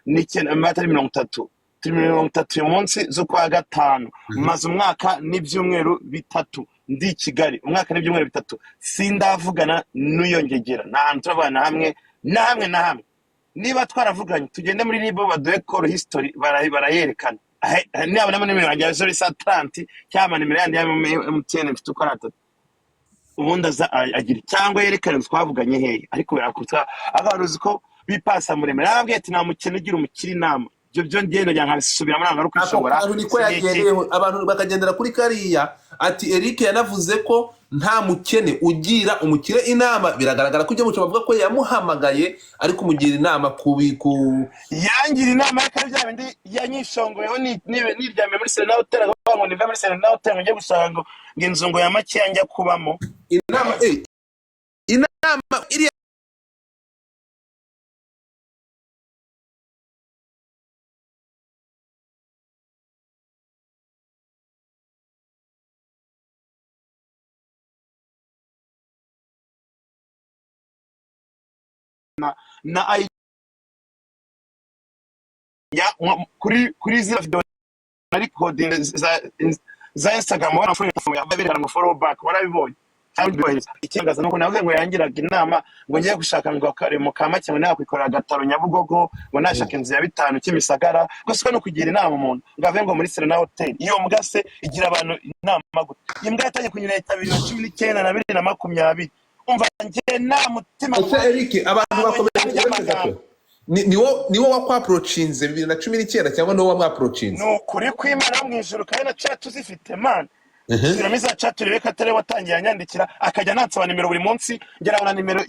n'icyenda atari 30 turi 30 uyu munsi zo kwa gatanu maze umwaka n'ibyumweru bitatu ndi Kigali umwaka n'ibyumweru bitatu sindavugana n'uyongegera nta hantu turavana hamwe niba twaravuganye tugende muri nibo baduhe call history barayerekana niba namo nimero yanjye zori sa 30 cyangwa nimero yanjye ya MTN mfite uko atatu ubundi agira cyangwa yerekana twavuganye hehe ariko birakuta agaruzi ko bipasa muremere arabwiye ati nta mukene ugira umukiri inama byo ngendo nyankasubira muri angaruka ishobora abantu niko yagereyeho abantu bakagendera kuri kariya ati Eric yanavuze ko nta mukene ugira umukire inama biragaragara ko ujye muco bavuga ko yamuhamagaye ariko umugira inama kubiku yangira inama y'akari bya bindi yanyishongoyeho niryame muri Serena Hotel ngo niva muri Serena Hotel ngo njye gusanga ngo inzu ngo ya make yanjye kubamo inama iri na kuri zira video na recording za Instagram wana follow back warabibonye ikirangaza nuko navuze ngo yangiraga inama ngo ngiye gushaka ngo kare mu kama cyane nakwikorera gataro Nyabugogo ngo nashaka inzu ya 5 Kimisagara gusa no kugira inama umuntu ngave ngo muri Serena Hotel iyo mbwase igira abantu inama gute imbwa yatanye kunyura 2019 na 2020 umva ngiye nta mutima Eric abantu bakomeje kugerageza niwo wakwaprochinze 2019 cyangwa no wamwaprochinze no kuri kwimana mwijuru kandi na chat uzifite man Kiramiza chat reka tare watangiye anyandikira akajya nansaba nimero buri munsi ngera na nimero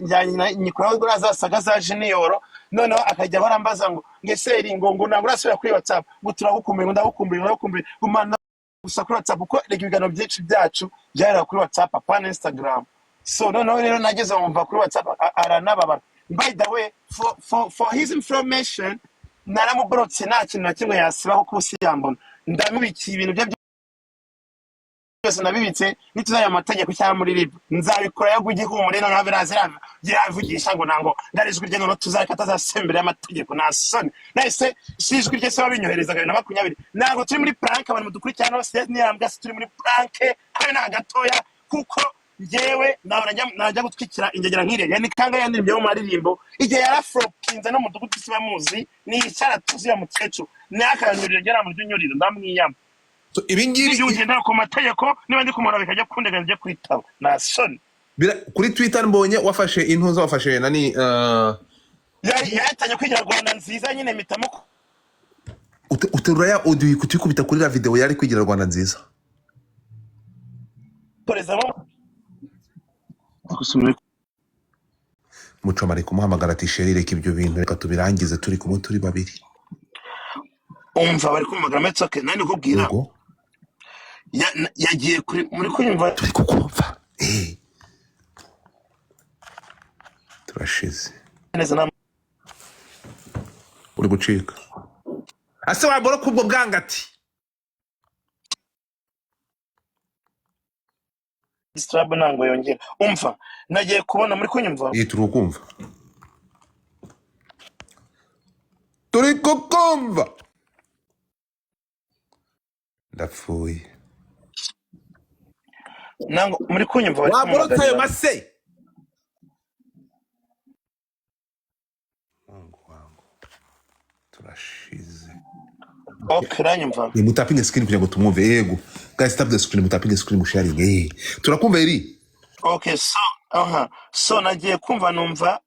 nyikora ngo azasaga za junior noneho akajya barambaza ngo ngeseri ngo nagurasubira kuri WhatsApp ngo turagukumbuye ndagukumbuye gumana gusa kuri WhatsApp uko regibigano byinshi byacu byara kuri WhatsApp pa Instagram so noneho rero nageze umva kuri WhatsApp aranababa by the way for his information naramubrotse nta kintu na kimwe yasibaho kusi yambona ndamubiki ibintu bye byose nabibitse nituzaya amategeko cyangwa muri rib nzabikora yo gugihumure no nabirazirana yavugisha ngo nango ndarizwe rye no tuzareka tazasembera amategeko nasone nahise sijwe rye se wabinyoherezaga na 20 nango turi muri prank abantu mudukurikirana bose nirambwa turi muri prank hari na gatoya kuko jewe najya gutwikira ingegera nkire yani kanga yandirimye mu maririmbo igihe yarafropinze no mudugudu sibamuzi ni icyara tuziya mukecuru nakanyurira gera mu ryunyuriro ndamwiyama so ibingibi ugenda ku mategeko niba ndi kumara bikajya kundega njye kwitaba na son kuri Twitter mbonye wafashe intuza wafashe nani yatanye kwigira Rwanda nziza nyine mitamo uterura ya audio kutikubita kuri la video yari kwigira Rwanda nziza porezamo muchoma ari kumuhamagara ati sheri reka ibyo bintu reka tubirangize turi kumwe turi babiri umva bari kumagara metsoke nani kubwira yagiye kuri muri kunyumva turi kukumva turashize neza uri gucika ase wabora kubwo bwangati distrab nango yongera umva nagiye kubona muri kunyumva turukumva turi kukumva ndapfuye nango muri kunyumva waborota ayo mase wangu turashize okiranyumva ni mutapinge screen kugira ngo tumwumve yego guys tap the screen mutapinge screen sharing turakumva iri okay so nagiye kumva numva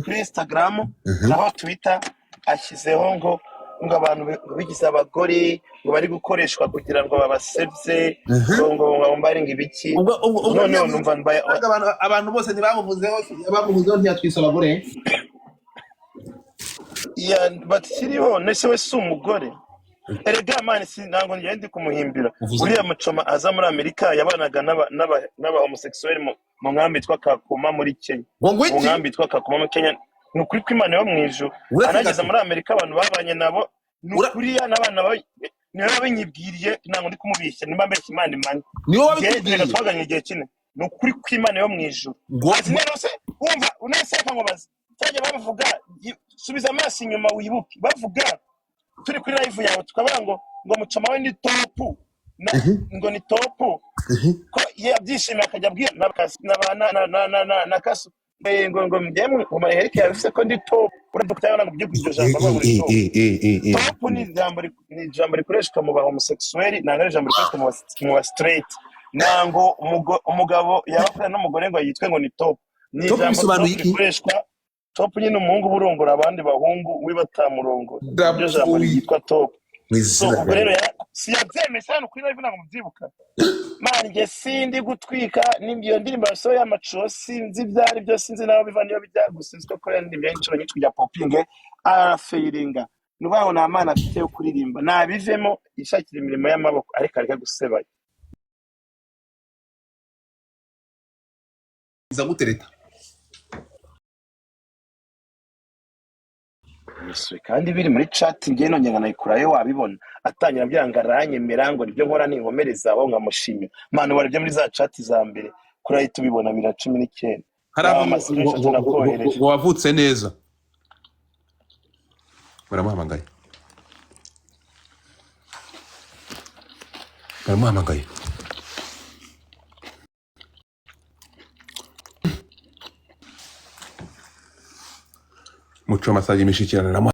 kuri Instagram naho Twitter ashyizeho ngo abantu bigize abagore ngo bari gukoreshwa kugira ngo babasebye ngo mbaringa ibiki none numva abantu bose ntibamuvuzeho ntiyatwise abagore ya batiriho nese we si umugore erega mani sinango ngende kumuhimbira uriya muchoma aza muri Amerika yabanaga n'aba homosexuel mu nkambi twa Kakuma muri Kenya mu nkambi twa Kakuma muri Kenya nukuri kw'Imana yo mwijuru anageza muri Amerika abantu babanye nabo nukuri n'abana niyo babinyibwiriye nango ndi kumubishya nimba mbeshya Imana imanye niyo wabikubwiye twaganye igihe kine nukuri kw'Imana yo mwijuru azi nero se umva unese kango bazi cyajya bavuga subiza amaso inyuma wibuke bavuga turi kuri live yawe tukavuga ngo muchoma we ni top ngo ni top ko yabyishimiye akajya abwira na kasu ngo mbyemwe ngo Eric yavuze ko ndi top urabona kutabona ngo byuko iryo jambo ngo ni top top ni ijambo rikoreshwa mu ba homosexuel nanga ijambo rikoreshwa mu ba straight nango umugabo yabakorana n'umugore ngo yitwe ngo ni top ni ijambo rikoreshwa top nyine umuhungu burongora abandi bahungu wibatamurongo iryo jambo ryitwa top so ubwo rero siyabyemeye hano kuri live ntabwo mubyibuka mani nge sindi gutwika n'ibyo ndirimbo yasohoye amaco sinzi ibyari byo sinzi naho biva niyo bijya gusa nzi ko indirimbo y'inshuro nyinshi kujya popinge arafeiringa nubaho nta mana afite yo kuririmba nabivemo ishakira imirimo y'amaboko ariko areka gusebanya iza gutereta kandi biri muri chat ngiye nongera nayikurayo wabibona atangira byanga aranyemera ngo nibyo nkora ninkomereza aho nkamushimira mano warebye muri za chat za mbere kuri ahita ubibona 19 ngo wavutse neza baramuhamagaye muchoma saje imishikirana na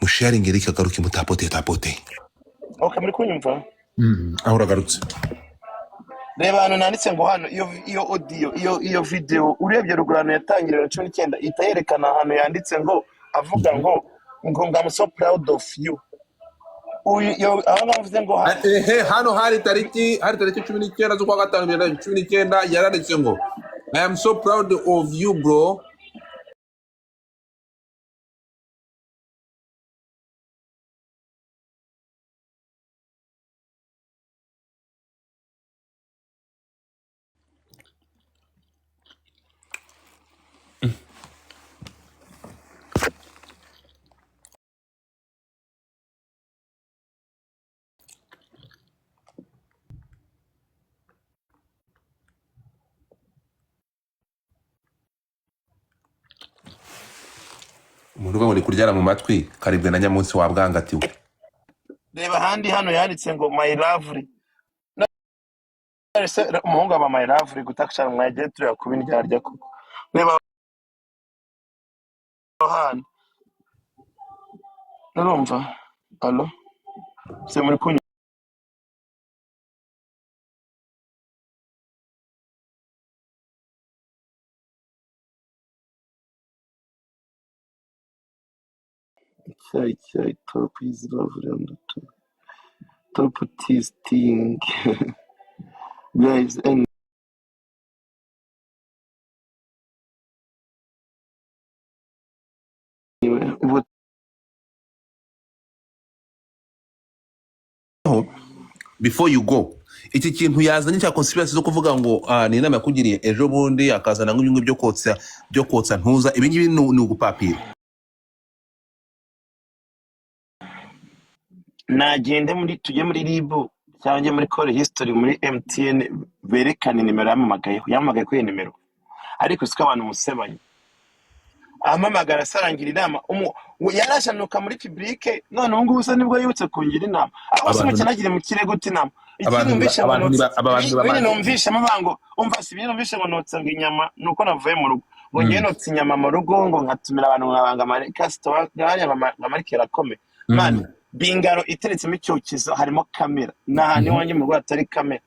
musharingeri yagaruke mutapote okay muri kunyumva aho uragarutse reba hano nanditse ngo hano iyo audio iyo video urebye rugurano yatangirira 19 itayerekana hano yanditse ngo avuga ngo I'm so proud of you aho navuze ngo hano hari tariki 19 z'ukwa 5 2019 yaranditse ngo I am so proud of you bro umuntu ubwo kuryara mu matwi karibwe na nyamunsi wa bwangatiwe reba handi hano yanditse ngo my lovely umuhungu aba my lovely gutakashara mwagiye turi kubindyarya kuko reba hano urumva allo se muri kunywa Chai top is lovely on the top tasting guys and anyway before you go iki kintu yazanye cya conspiracy zo kuvuga ngo ni inama yakugiriye ejo bundi akazana nk'inyungu byo kotsa ntuza ibi ngibi ni ugupapira nagende tujye muri libo cyangwa muri call history muri MTN berekane nimero yamamagaye kuri nimero ariko siko abantu musebanye amamagara sarangira inama yarashanuka muri public none ubu ngubu nibwo yibutse kungira inama aho se mukenagire mu kirego tinama ikintu mbishe abantu numvishe mabango umva si ibintu mbishe ngo notsa ngo inyama nuko navuye mu rugo ngo ngiye notsa inyama mu rugo ngo nkatumira abantu nkabanga marika store nka rakome man bingaro iteretsemo icyokizo harimo kamera n'ahandi wanjye mu rwanda atari kamera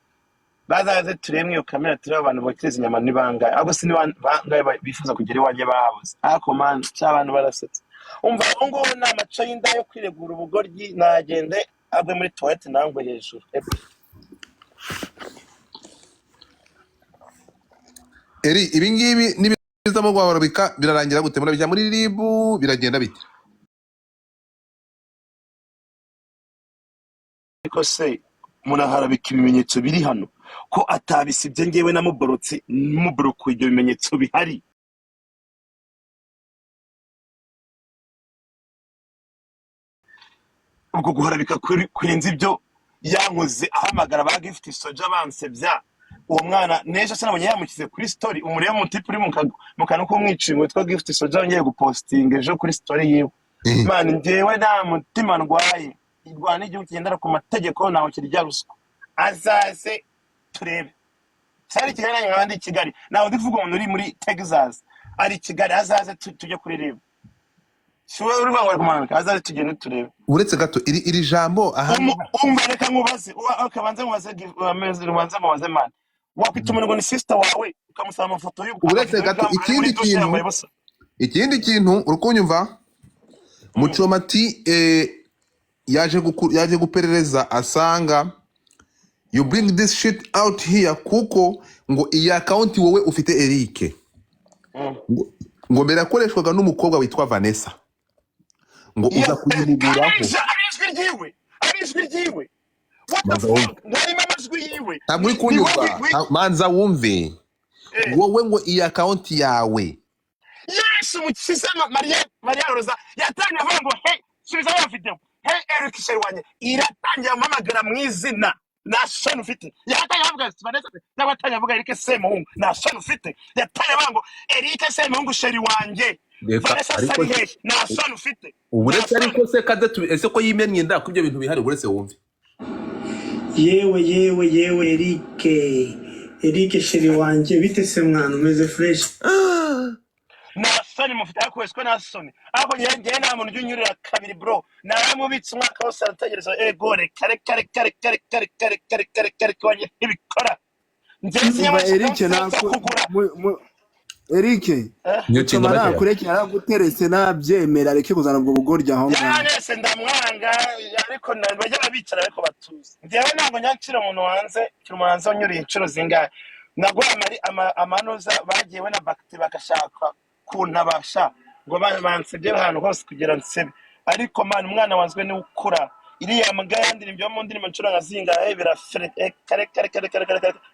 bazaze turemwe iyo kamera turi abantu bakiriza inyama nibanga abo si nibangaye bifuza kugera iwanjye babuze ariko man cy'abantu barasetse umva aho ngo n'amaco y'inda yo kwiregura ubugoryi nagende agwe muri toilette nangwe hejuru eri ibi ngibi nibizamo gwabarabika birarangira gute murabijya muri libu biragenda bite ariko se munaharabika ibimenyetso biri hano ko atabisibye ngewe na muborotsi muboroko ibyo bimenyetso bihari ubwo guharabika kurenza ibyo yankoze ahamagara ba gift soja bansebya uwo mwana nejo se nabonye yamukize kuri story umurebe mu tipe uri mu kantu k'umwiciye witwa gift soja yongeye gupostinga ejo kuri story yiwe man njyewe nta mutima ndwaye irwana igihugu kigendera ku mategeko naho kirya ruswa azaze turebe cyari Kigali nk'abandi Kigali naho ndivuga umuntu uri muri Texas ari Kigali azaze tujye kureba Shuwe uri bangwa kumanuka azaze tugende turebe uretse gato iri jambo aha umbareka nkubaze ukabanza nkubaze man wakwituma ngo ni sister wawe ukamusaba amafoto y'uko uretse gato ikindi kintu urukunyumva muchoma ati yaje guperereza asanga you bring this shit out here kuko ngo iyi account wowe ufite Eric ngo mbere yakoreshwaga n'umukobwa witwa Vanessa ngo uza kuyimuguraho arishwi ryiwe what the fuck nari mamajwi yiwe ntabwo kunyumva manza wumve wowe ngo iyi account yawe yes umukiza Maria Rosa yatanye avuga ngo hey subiza ya video hey Eric Sherwanye iratangira mamagara mu izina na shano ufite yatanye avuga Vanessa n'abatanye avuga Eric semuhungu na shano ufite yatanye avuga ngo Eric semuhungu sheri wanje Vanessa sari na shano ufite uretse ariko se kadatu ese ko yimennye nda kubyo bintu bihari uretse wumve yewe Eric sheri wanje bite se mwana umeze fresh nasoni mufite akweswe nasoni ako ngiye nta muntu unyurira kabiri bro naramubitse umwaka wose arategereza egore kare kwanye ibikora Eric Eric muchoma nakureke yaraguteretse nabyemera areke kuzana ubwo bugorya aho ngaho yanese ndamwanga ariko bajya babicara ariko batuze ngiye ntabwo nyakira umuntu hanze unyuriye incuro zingahe nagwa amanoza bagiyewe na bakti bagashaka kuntabasha ngo bansebye ahantu hose kugira nsebe ariko man umwana wanzwe ni ukura iriya mbwa yandirimbo mu ndimi ncuranga zinga birafere kare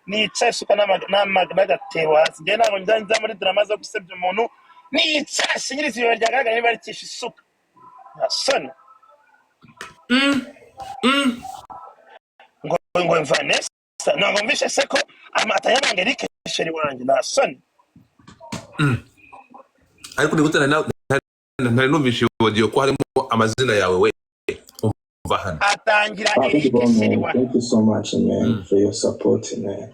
nicaye suka n'agatewa ngiye ntabwo njya muri drama zo gusebya umuntu nicaye shinyiriza ibyo ryagaragara niba rikisha isuka nasoni ngo Vanessa ntabwo mbishe se ko amata y'abanga Eric sheri wanjye nasoni ariko nigutana ntari numvishe audio ko harimo amazina yawe we umva hano atangira Eric sheri wanjye. Thank you so much man for your support man.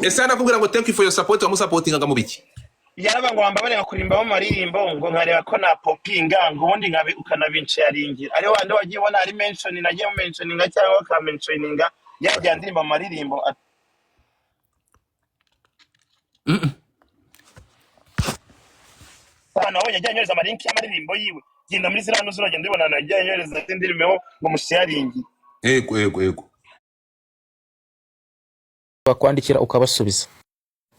Ese nakubwira ngo thank you for your support wamusupportinga mu biki yaraba ngo wambabare ngakurimba mu maririmbo ngo nkareba ko na popinga ngo ubundi nkabe ukanabince yaringira ari wande wagiye ubona ari mention nagiye mu mentioninga cyangwa ka mentioninga yajya ndirimba mu maririmbo nawe yajya anyohereza amalinki y'amaririmbo yiwe genda muri ziriya nzu uragenda ubibona najya anyohereza indirimbo ngo musharingi yego bakwandikira ukabasubiza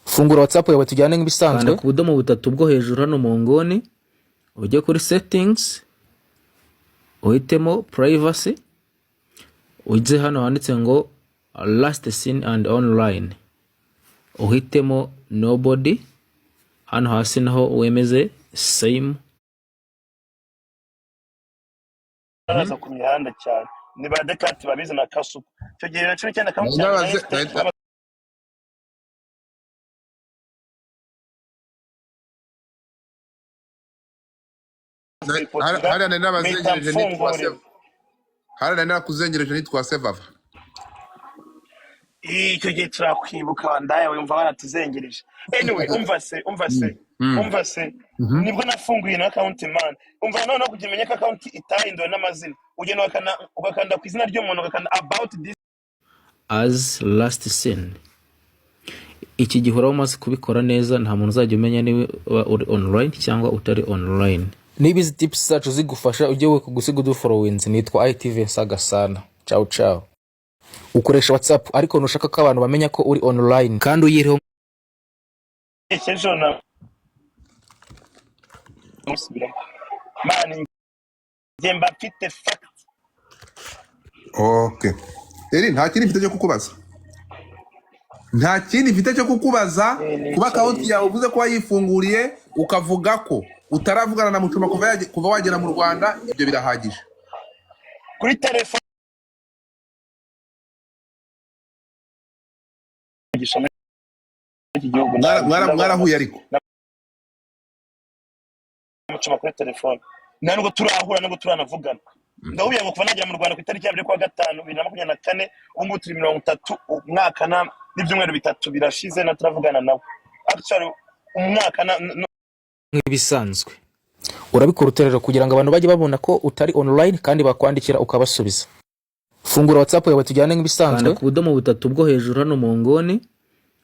fungura WhatsApp yawe tujyane nk'ibisanzwe ku budomo butatu bwo hejuru hano mu ngoni ujye kuri settings uhitemo privacy ujye hano handitse ngo last seen and online uhitemo nobody hano hasi naho wemeze same araza ku mihanda cyane ni ba dekati babizi na kasuku cyo gihe na 19 kamucyana Harana nakuzengereje nitwa Sevava icyo gihe turakwibuka wandaye wumva baratuzengereje anyway umva se nibwo nafunguye na account man umva none kugimenye ko account itahinduwe n'amazina ugenda ugakanda ku izina ry'umuntu ugakanda about this as last seen iki gihora umaze kubikora neza nta muntu uzajya umenya niba uri online cyangwa utari online. Niba izi tips zacu zigufasha ujye we kugusiga udufollowings nitwa ITV Sagasana. Ciao. Ukoresha WhatsApp ariko nushaka ko abantu bamenya ko uri online kandi uyiriho ekejona musubira mani gemba mfite fact. Okay. Eri nta kindi mfite cyo kukubaza. Kuba account yawe uvuze ko wayifunguriye ukavuga ko utaravugana na Muchoma kuva wagera mu Rwanda ibyo birahagije. Kuri telefone umugisha muri iki gihugu mwarahuye ariko muchoma kuri telefone nubwo turahura nubwo turanavugana ndahuye ngo kuva nagera mu Rwanda ku itariki ya 5/5 2024 ubu turi 30 umwaka n'ibyumweru bitatu birashize na turavugana nawe actually umwaka nk'ibisanzwe urabikora uterero kugira ngo abantu bajye babona ko utari online kandi bakwandikira ukabasubiza. Fungura WhatsApp yawe tujyane nk'ibisanzwe ku budomo butatu bwo hejuru hano mu ngoni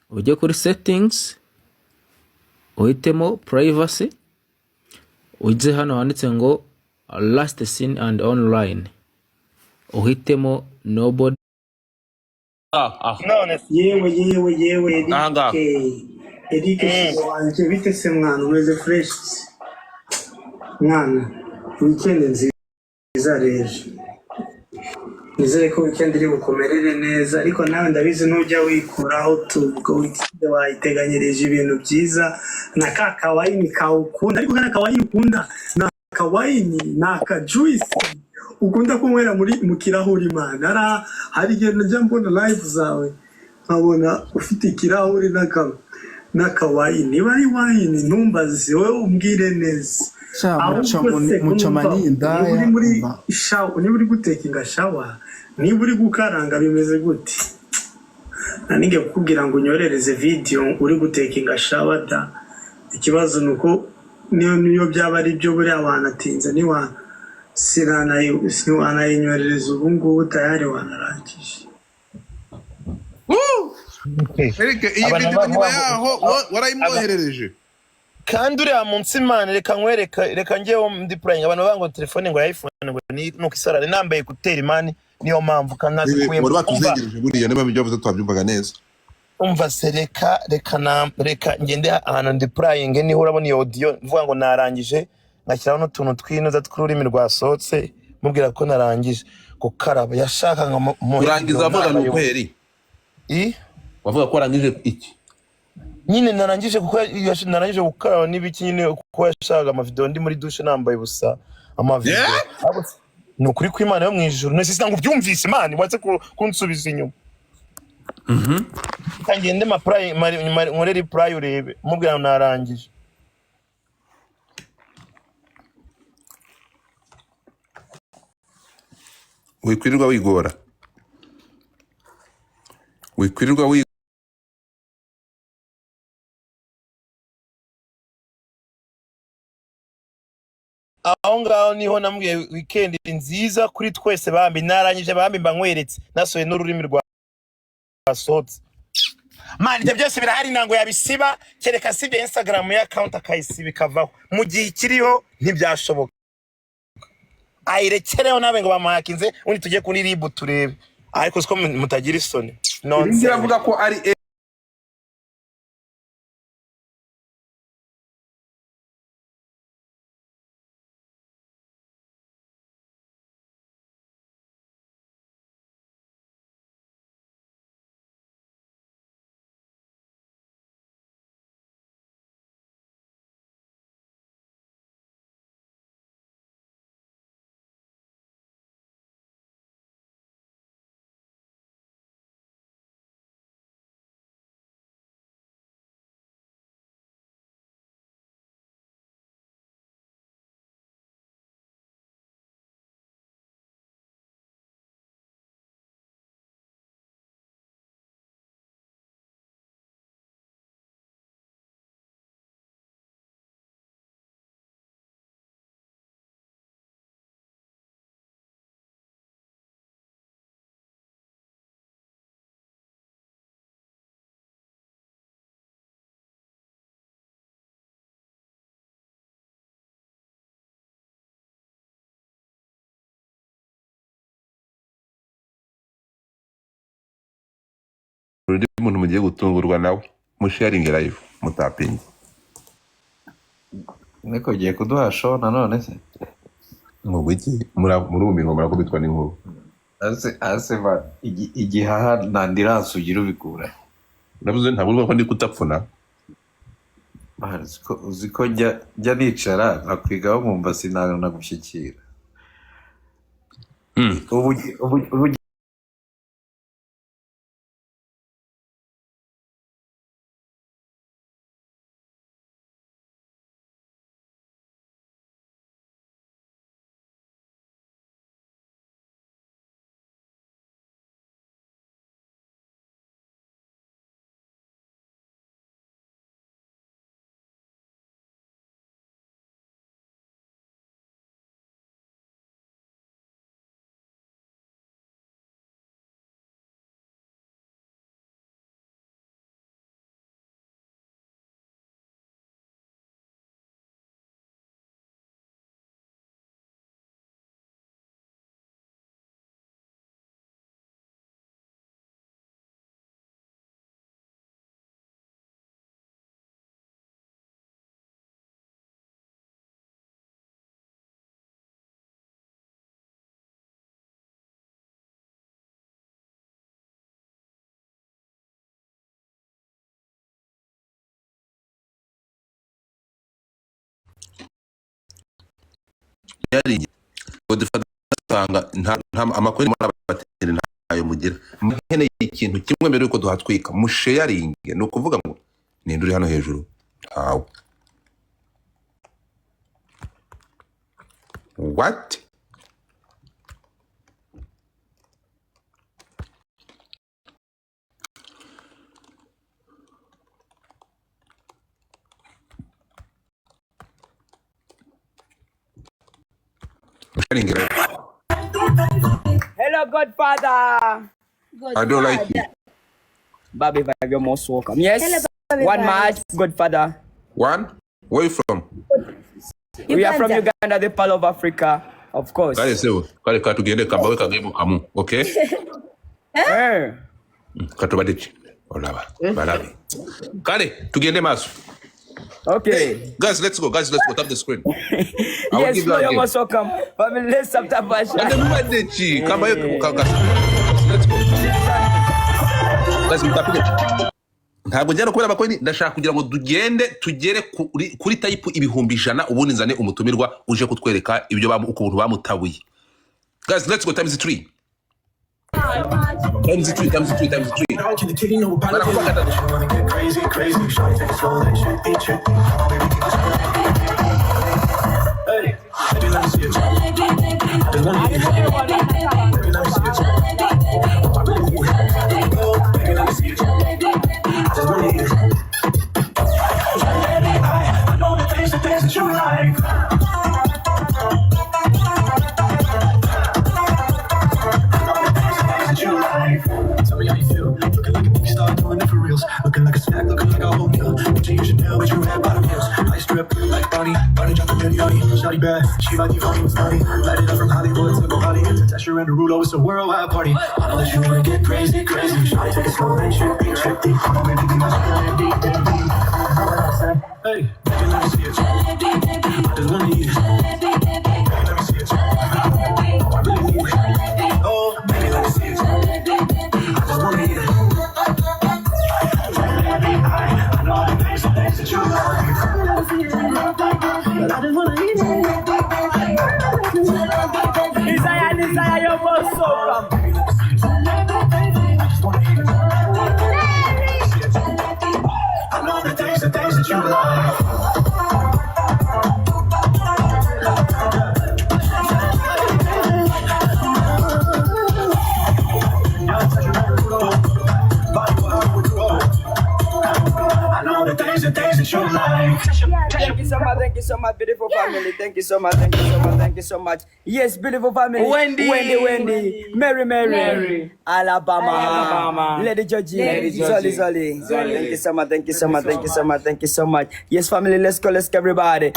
ujye kuri settings uhitemo privacy ujye hano handitse ngo last seen and online uhitemo nobody. none yewe Eric wanje bite se mwana umeze fresh mwana weekend nziza rero nizere ko weekend iri bukomerere neza ariko nawe ndabizi nujya wikuraho tubwo weekend wayiteganyirije ibintu byiza na kakawayini kawukunda ariko kana kawayini ukunda na kawayini na ka juice ukunda kunywera mu kirahuri mana hari igihe najya mbona live zawe nkabona ufite ikirahuri n'akawayini bari wayini ntumbaze wowe umbwire neza muchoma ni indaya uri muri shawa ni uri gutekinga shawa ni uri gukaranga bimeze gute naninge kukubwira ngo unyorereze video uri gutekinga shawa da ikibazo nuko niyo byaba ari byo buri abantu atinze niwa sirana yinyorereza ubu ngubu tayari wanarangije Eric iyi video nyuma yaho warayimwoherereje kandi uriya munsi imana reka ngewe ndi purayinga abantu bavuga ngo telefone ngo ya iPhone ngo nuko isarare nambaye kuteri mani niyo mpamvu kanazi wari batuzengereje buriya niba ibyo bivuze twabyumvaga neza umva se reka ngende ahantu ndi purayinga niho urabona iyo audio mvuga ngo narangije ngashyiraho n'utuntu tw'inoza tw'ururimi rwasohotse mubwira ko narangije gukaraba yashaka ngo urangiza avuga nuko heri wavuga ko warangije iki nyine narangije kuko narangije gukaraba n'ibiki nyine kuko yashaka amavideo ndi muri douche nambaye busa amavideo no kuri kw'Imana yo mwijuru nese sinanga ubyumvise Imana watse kunsubiza inyuma kangende ma pray nkore reply urebe mubwira narangije wikwirirwa wigora aho ngaho niho namubwiye weekend nziza kuri twese bambi narangije bambi mbanyweretse nasoye n'ururimi rwa sohotse mani ibyo byose birahari nango yabisiba kereka sibye Instagram ya account akayisiba ikavaho mu gihe kiriho ntibyashoboka ayirekereho nabe ngo bamuhakinze undi tujye kuri ribu turebe ariko siko mutagira isoni nonse avuga ko ari urudi umuntu mugiye gutungurwa nawe musharinge live mutapinge niko giye kuduha show nanone se ngo wiki murumirwa murakubitwa n'inkuru ase va igihaha nandiranse ugira ubikura navuze ntabwo ko ndi kutapfuna uziko jya nicara nakwigaho nkumva sinagushyikira ubu yariye godfather asanga nta amakuru muri abateri ntayo mugira nkeneye ikintu kimwe mbere yuko duhatwika musharing no kuvuga ngo ninde uri hano hejuru aw what sharing Hello, Godfather. I don't like you. Bobby, you're most welcome. Yes. Hello, Bobby One Vibes. match, Godfather. One, where you from? We are from Uganda. Uganda, the Pearl of Africa, of course. Kale sewo kale katugende kabawe kagemo kamu, okay? Eh. Katubadiki olaba balabi kale tugende maso. Okay. Guys, let's go. Tap the screen. I will Yes, give you no, a you're game. most welcome. Family, let's stop that And passion. then Badeki, kama yetu let's go. Guys, mutapige. Ntabwo njyana kubera bakoni ndashaka kugira ngo tugere kuri type ibihumbi 100 ubundi nzane umutumirwa uje kutwereka ibyo ukuntu bamutabuye. Guys, let's go times 3. Times 3. Tell me how you feel. Looking like a movie star doing it for reals. Looking like a snack, looking like a whole meal. Gucci and Chanel with your red bottom heels. I strip like Bonnie dropped the million. Shawty bad, she like the volume money. Light it up from Hollywood to Bali. To Tesher and Derulo, it's a worldwide party. I know that you wanna get crazy. Shawty take it slow and trippy. Everything else is deep. Hey, baby, let me see it. I just wanna eat it. Baby, let me see it. I really need it. Oh, baby, let me see it. I just wanna eat it. I know the things that you like. But I just wanna eat it. Desire, you're most welcome. I just wanna eat it. I know the things that you like. I know the things that you like. Thank you so much, beautiful family. Thank you so much. Yes, beautiful family. Wendy. Mary. Alabama. Lady Georgie. Zoli. Thank you so much. Yes, family, let's go, everybody.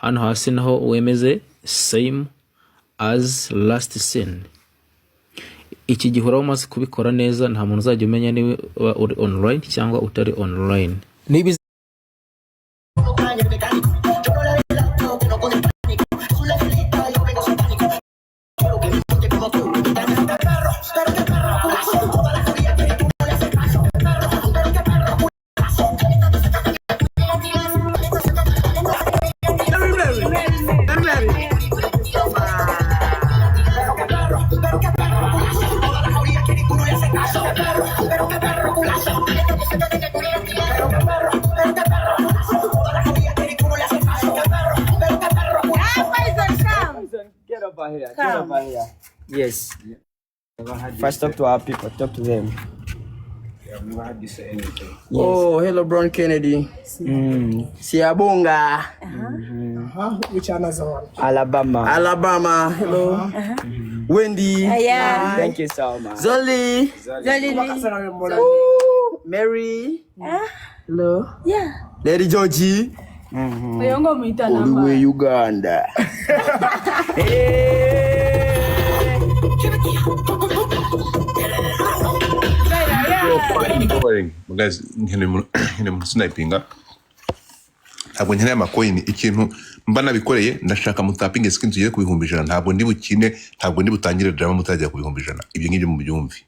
hano hasi naho wemeze same as last scene. Iki gihe uraba umaze kubikora neza nta muntu uzajya umenya niba uri online cyangwa utari online. Niba Get over here. Yes. First, talk to our people. Talk to them. Yes. Oh, hello, Brown Kennedy. Siabunga. Which another one? Alabama. Hello. Wendy. Yeah. Thank you so much. Zoli. Ooh, Mary. Hello. Yeah. Lady Georgie. All the way Uganda. Guys, nkene mu snipinga ntabwo nkeneye amacoin. Ikintu mba nabikoreye ndashaka mutapinge screen tugere ku bihumbi 100. Ntabwo ndi bukine, ntabwo ndi butangire drama mutajya ku bihumbi 100. Ibyo ngibyo mu byumvi.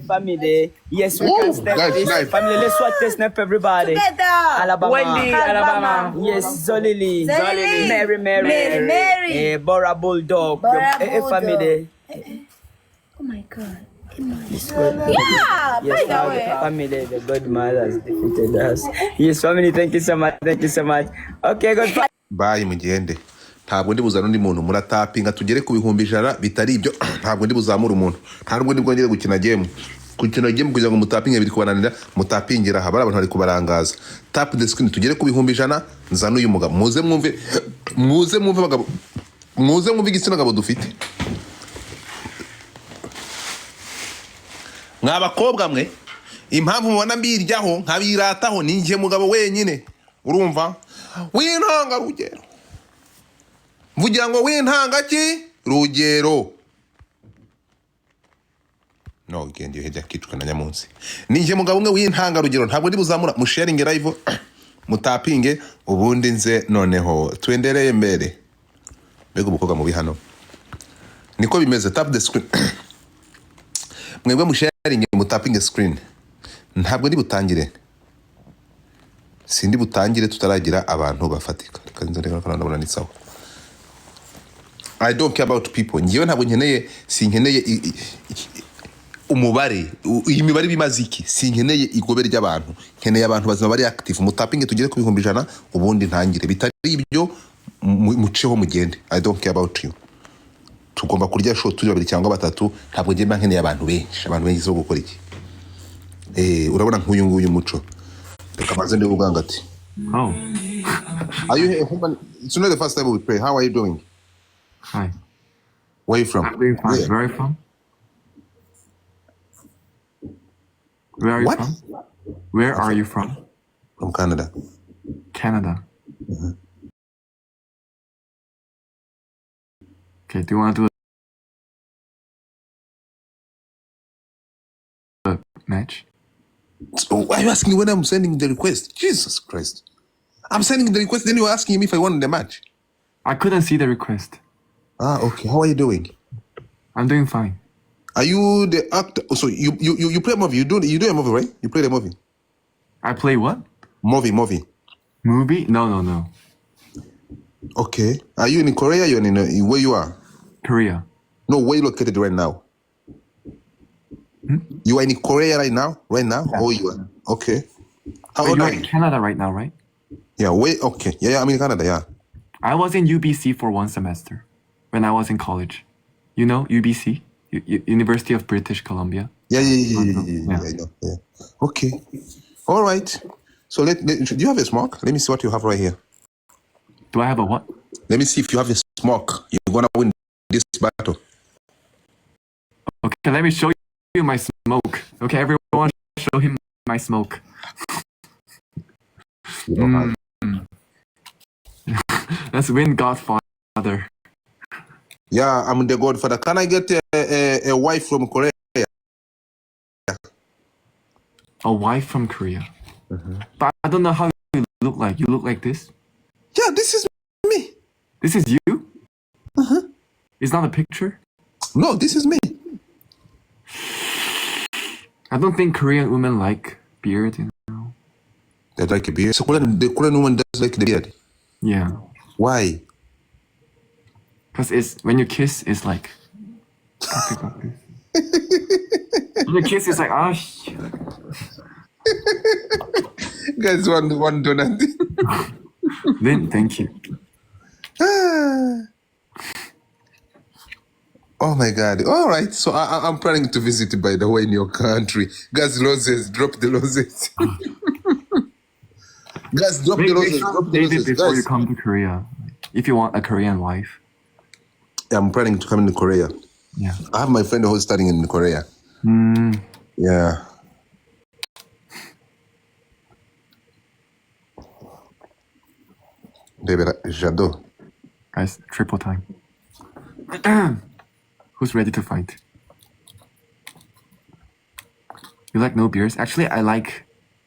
Family. Yes, we can step this. Nice. Family, let's watch this snap, everybody. Together. Alabama. Wendy, Alabama. Yes, Zolili. Mary. Bora Bulldog. Family. Oh my God. It's good. Yeah, Yes, by the way. family, the godmother has defeated us. Yes, family, thank you so much. Okay, good. Bye mugende. Ntabwo ndi buzana undi muntu muratapinga tugere ku bihumbi 100 bitari ibyo. Ntabwo ndi buzamura umuntu. Ntabwo ndi bwongere gukina game. Gukina game kugira ngo mutapinge biri kubananira, mutapingira haba abantu bari kubarangaza. Tap the screen tugere ku bihumbi 100 nzana uyu mugabo. Muze mwumve bagabo. Muze mwumve igitsina gabo dufite. Mwabakobwa mwe impamvu mubona mbiryaho nkabirataho ninjye mugabo wenyine. Urumva? Wintanga rugero. Mvugira ngo wintanga ki? Rugero. No, gende hejya kicwa na nyamunsi. Ninjye mugabo umwe wintanga rugero, ntabwo ndi buzamura mu sharing live mutapinge ubundi nze noneho twendereye mbere. Mbega umukobwa mubi hano. Niko bimeze. Tap the screen. Mwebwe mu sharing mutapinge screen. Ntabwo ndi butangire. Sindi butangire tutaragira abantu bafatika. Kanze reka ndabona ni sawa. I don't care about people. Ngiye ntabwo nkeneye, sinkeneye umubare, imibare bimaziki. Sinkeneye igobe ry'abantu. Nkeneye abantu bazima bari active. Mutapinge tugere ku bihumbi 100 ubundi ntangire. Bitari ibyo muceho mugende. I don't care about you. Tugomba kurya show turi babiri cyangwa batatu. Ntabwo ngiye nkeneye abantu benshi zo gukora iki. Urabona nk'uyu nguyu muco. Reka maze ndi uganga ati. Oh. Are you here? It's not the first time we pray. How are you doing? Hi. Where are you from? I'm doing fine. Yeah. Where are you from? Where are you What? from? Where are you from? From Canada. Canada. Okay, do you want to do a match? So why are you asking when I'm sending the request? Jesus Christ. I'm sending the request, then you're asking me if I want the match. I couldn't see the request. Ah, okay. How are you doing? I'm doing fine. Are you the actor? So you play a movie. You do a movie, right? You play the movie. I play what? Movie. Movie? No. Okay. Are you in Korea? You're in where you are? Korea. No, where you located right now? You are in Korea right now? Yeah. Oh, you are. Okay. How Wait, old you're are in you? Canada right now, right? Yeah, wait. Okay. Yeah, I'm in Canada, yeah. I was in UBC for 1 semester when I was in college. You know UBC? University of British Columbia. Yeah. Okay. All right. So do you have a smoke? Let me see what you have right here. Do I have a what? Let me see if you have a smoke. You're gonna win this battle. Okay, let me show you my smoke. Okay, everyone show him my smoke. That's Win Godfather. Yeah, I'm the godfather. Can I get a wife from Korea? A wife from Korea. But I don't know how you look like. You look like this? Yeah, this is me. This is you? It's not a picture? No, this is me. I don't think Korean women like beard, you know? They like a beard. So the Korean woman does like the beard. Yeah. Why? Because it's when you kiss, it's like. When you kiss, it's like, ah, Guys, one donut. Then, thank you. Oh my God. All right. So I'm planning to visit, by the way, in your country. Guys, roses. Drop the roses. Guys, drop the roses. Drop the Save it roses. before you Guys. come to Korea. If you want a Korean wife. I'm planning to come into Korea. Yeah. I have my friend who's studying in Korea. Yeah. David, j'adore. Guys, triple time. Who's ready to fight? You like no beers? Actually, I like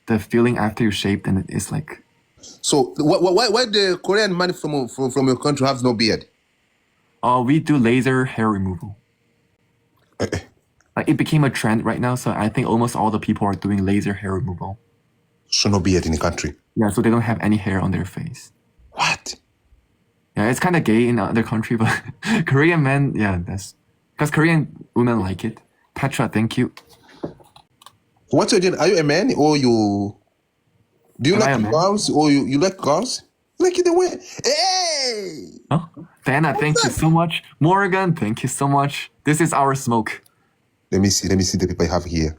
the feeling after you shaved and it's like... So, why the Korean man from your country has no beard? We do laser hair removal. Like, it became a trend right now, so I think almost all the people are doing laser hair removal. So no beard in the country? Yeah, so they don't have any hair on their face. What? Yeah, it's kind of gay in other country, but Korean men, yeah, that's... Because Korean women like it. Petra, thank you. What's your gender? Are you a man or you... Do you like girls or you like girls? Like the way... Hey! Oh, Diana, thank you so much. Morgan, thank you so much. This is our smoke. Let me see the people I have here.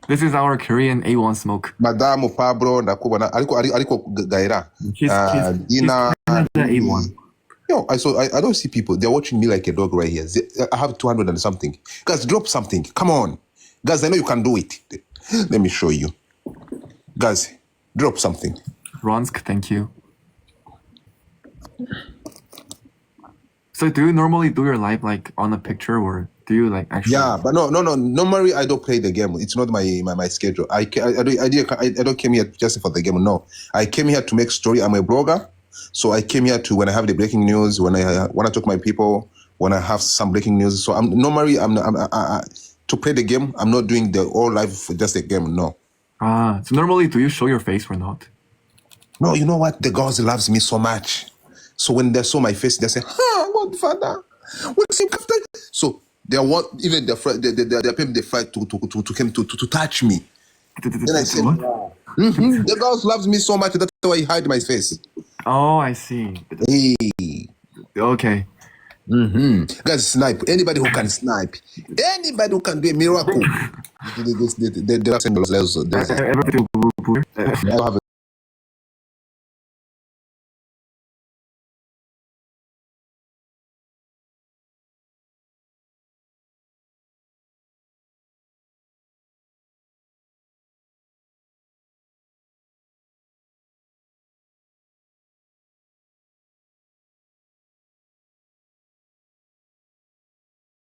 This is our Korean A1 smoke. Madame Pablo, aliko Gaira. Dina. A1. Yo, I don't see people. They're watching me like a dog right here. I have 200 and something. Guys, drop something. Come on. Guys, I know you can do it. Let me show you. Guys, drop something. Ronsk, thank you. So do you normally do your live like on a picture or do you like actually? Yeah, but no. Normally I don't play the game. It's not my schedule. I don't came here just for the game. No, I came here to make story. I'm a blogger, so I came here to when I have the breaking news, when I want to talk to my people, when I have some breaking news. So I'm to play the game. I'm not doing the all live for just a game. No. So normally do you show your face or not? No, you know what? The girls loves me so much. So when they saw my face, they say, Godfather, what's him after? So they want even they pay the fight to touch me. Then I said, the girls loves me so much that's why I hide my face. Oh, I see. Hey. Okay. Guys, snipe. Anybody who can snipe. Anybody who can do a miracle. They have